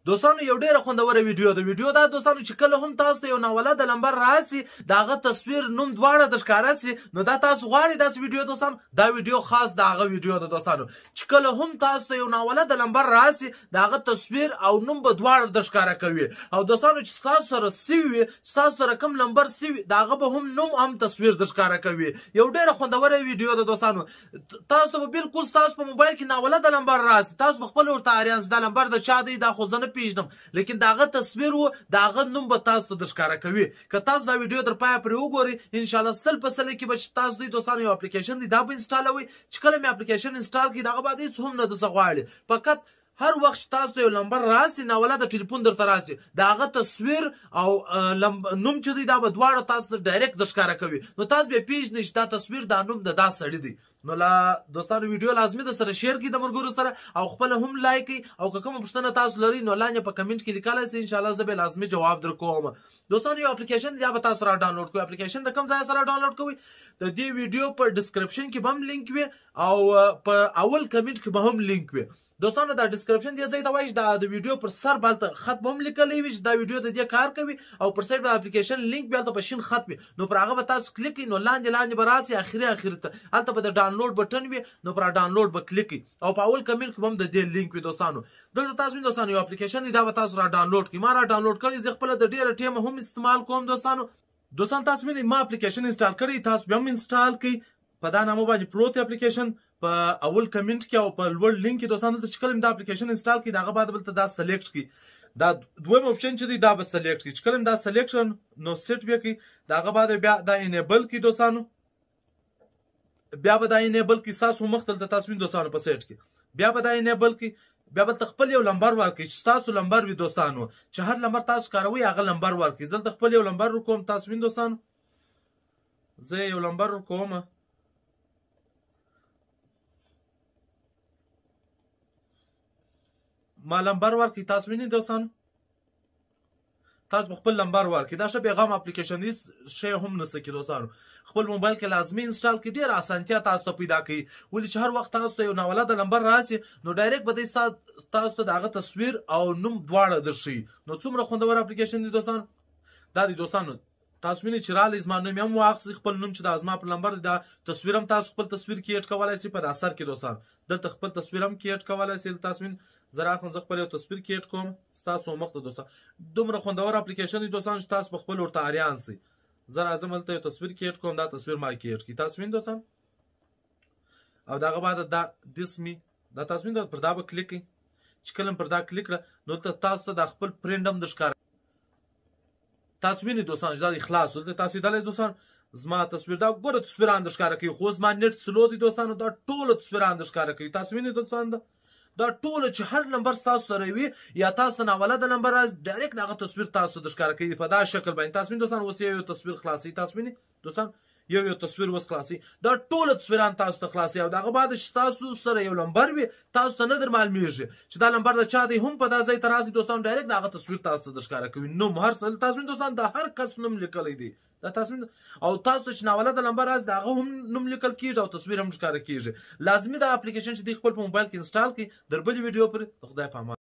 دوستانو یو ډیره خوندوره ویډیو ده. ویډیو دا دوستانو چې کله هم تاسو ته یو ناولده نمبر راسي د هغه تصویر نوم دواړه د ښکاره سي نو دا تاسو غواړئ داسې ویډیو دوستانو دا ویډیو خاص د هغه ویډیو ده دوستانو چې کله هم تاسو ته یو ناولده نمبر راسي د هغه تصویر او نوم به دواړه د ښکاره کوي. او دوستانو چې ستاسو سره سوي وي ستاسو سره کوم نمبر سوي د هغه به هم نوم هم تصویر د ښکاره کوي. یو ډیره خوندوره ویډیو ده دوستانو. تاسو ته به بالکل ستاسو په موبایل کې ناولده نمبر راسي تاسو به خپل ورته اریانس دا نمبر د چا دی دا خو زه نه پیژنم لیکن داغه تصویر و داغه نوم به تاسو د ښکاره کوي. که تاسو دا ویډیو تر پایه پرې وګورئ ان شاء الله 100% کې به تاسو دوی دوستانو یو اپلیکیشن دی دا به انسټالوئ چې کله مې اپلیکیشن انسټال کړي دغه بعد هیڅ هم نه درڅه غواړي فقط هر وخت تاسو یو نمبر راسي ناولده ټلیفون درته راسي د هغه تصویر او نوم چې دی دا به دواړه تاسو ته ډایرکټ د ښکاره کوي نو تاسو به پیژنئ چې دا تصویر دا نوم د دا سړي دی. نو لا دوستانو ویډیو لازمي د سره شیر کړئ د ملګرو سره او خپل هم لایک کړئ او که کومه پوښتنه تاسو لرئ نو لاندې په کمنټ کې لیکلی سئ ان شاء الله زه به لازمي جواب درکوم. دوستانو یو اپلیکیشن یا به تاسو را ډاونلوډ کوئ. اپلیکیشن د کوم ځای سره ډاونلوډ کوئ د دې ویډیو په ډسکرپشن کې به هم لینک وي او په اول کمنټ کې به هم لینک وي. دوستانو دا ډسکرپشن دې ځای ته وایي چې دا د ویډیو پر سر بلته خط به هم لیکلی وي چې دا ویډیو د دې کار کوي او پر سایډ به اپلیکیشن لینک بیا هلته په شین خط وي نو پر هغه به تاسو کلیک کړئ نو لاندې به راسي اخري ته هلته به د ډاونلوډ بټن وي نو پر ډاونلوډ به کلیک کړئ او په اول کمنټ کې به هم د دې لینک وي. دوستانو دلته تاسو دوستانو یو اپلیکیشن دی دا به تاسو را ډاونلوډ کړئ. ما را ډاونلوډ کړی زه خپله د ډېره ټیمه هم استعمال کوم. دوستانو تاسو وینئ ما اپلیکیشن انسټال کړی تاسو بیا هم انسټال کړئ په دا نامه باندې پروت اپلیکیشن په اول کمنټ کې او په لوړ لینک کې دوستانو دلته چې کله دا اپلیکیشن انسټال کړئ د هغه بعد بلته دا سلیکټ کړئ دا دویم اپشن چې دی دا به سلیکټ کړئ چې کله دا سلیکټ کړئ نو سیټ بیا کړئ د هغه بعد بیا دا انیبل کړئ. دوستانو بیا به دا انیبل کړئ ستاسو مخ دلته تاسو وینئ دوستانو په سیټ کې بیا به دا انیبل کړئ بیا به خپل یو نمبر ورکړئ چې ستاسو نمبر وي. دوستانو چې هر نمبر تاسو کاروئ هغه نمبر ورکړئ. زه دلته خپل یو نمبر ورکوم تاسو وینئ دوستانو زه یو نمبر ورکوم ما نمبر ورکړئ تاسو وینئ دوستانو تاسو خپل نمبر ورکړئ. دا ښه پیغام اپلیکیشن دی شی هم نشته کې دوستانو خپل موبایل کې لازمي انسټال کړئ. ډېره اسانتیا تاسو ته پیدا کوي ولې چې هر وخت تاسو ته یو ناولده نمبر راسي نو ډایرکټ به دی تاسو ته د هغه تصویر او نوم دواړه درښیي. نو څومره خوندور اپلیکیشن دی دوستانو دا دی. دوستانو تاسو وینئ چې رالی زما نوم هم واخلئ خپل نوم چې دا زما پر نمبر دی دا تصویر هم تاسو خپل تصویر کې اډ کولی شئ په دا سر کې. دوستانو دلته خپل تصویر هم کې اډ کولی شئ. تاسو وینئ زه راخلم زه خپل یو تصویر کې اډ کوم ستاسو مخ ته. دوستانو دومره خوندور اپلیکیشن دی دوستانو چې تاسو په خپل ورته اریان سئ. زه راځم هلته یو تصویر کې اډ کوم دا تصویر ما کې اډ کړي تاسو وینئ دوستانو او د هغه بعد دا دس می دا تاسو وینئ پر دا به کلیک کړئ چې کله پر دا کلیک کړه نو دلته تاسو ته د خپل پرنټ هم درښکاره تاسو وینئ دوستانو چې دا د خلاص دلته تاسو لیدلی دوستانو زما تصویر دا ګوره تصویران درښکاره کوي خو زما نیټ سلو دی دوستانو دا ټوله تصویران درښکاره کوي. تاسو وینئ دوستانو دا ټوله چې هر نمبر ستاسو سره وي یا تاسو ته ناولده نمبر راسي ډایرکټ هغه تصویر تاسو درښکاره کوي په دا شکل باندې. تاسو وینئ دوستانو اوس یو تصویر خلاصوي تاسو وینئ دوستانو یو تصویر اوس خلاصوي دا ټوله تصویران تاسو ته خلاصوي او د هغه بعد چې تاسو سره یو نمبر وي تاسو ته نه در معلومیږي چې دا نمبر د چا دی هم په دا ځای ته راسي. دوستانو ډایرکټ هغه تصویر تاسو ته درښکاره کوي نوم هر څه تاسو وینئ دوستانو د هر کس نوم لیکلی دی دا تاسو او تاسو ته چې ناولده نمبر راسي د هغه هم نوم لیکل کېږي او تصویر هم ښکاره کېږي. لازمي دا اپلیکیشن چې دوی خپل په موبایل کې انسټال کړئ. در بلې ویډیو پورې د خدای په امان.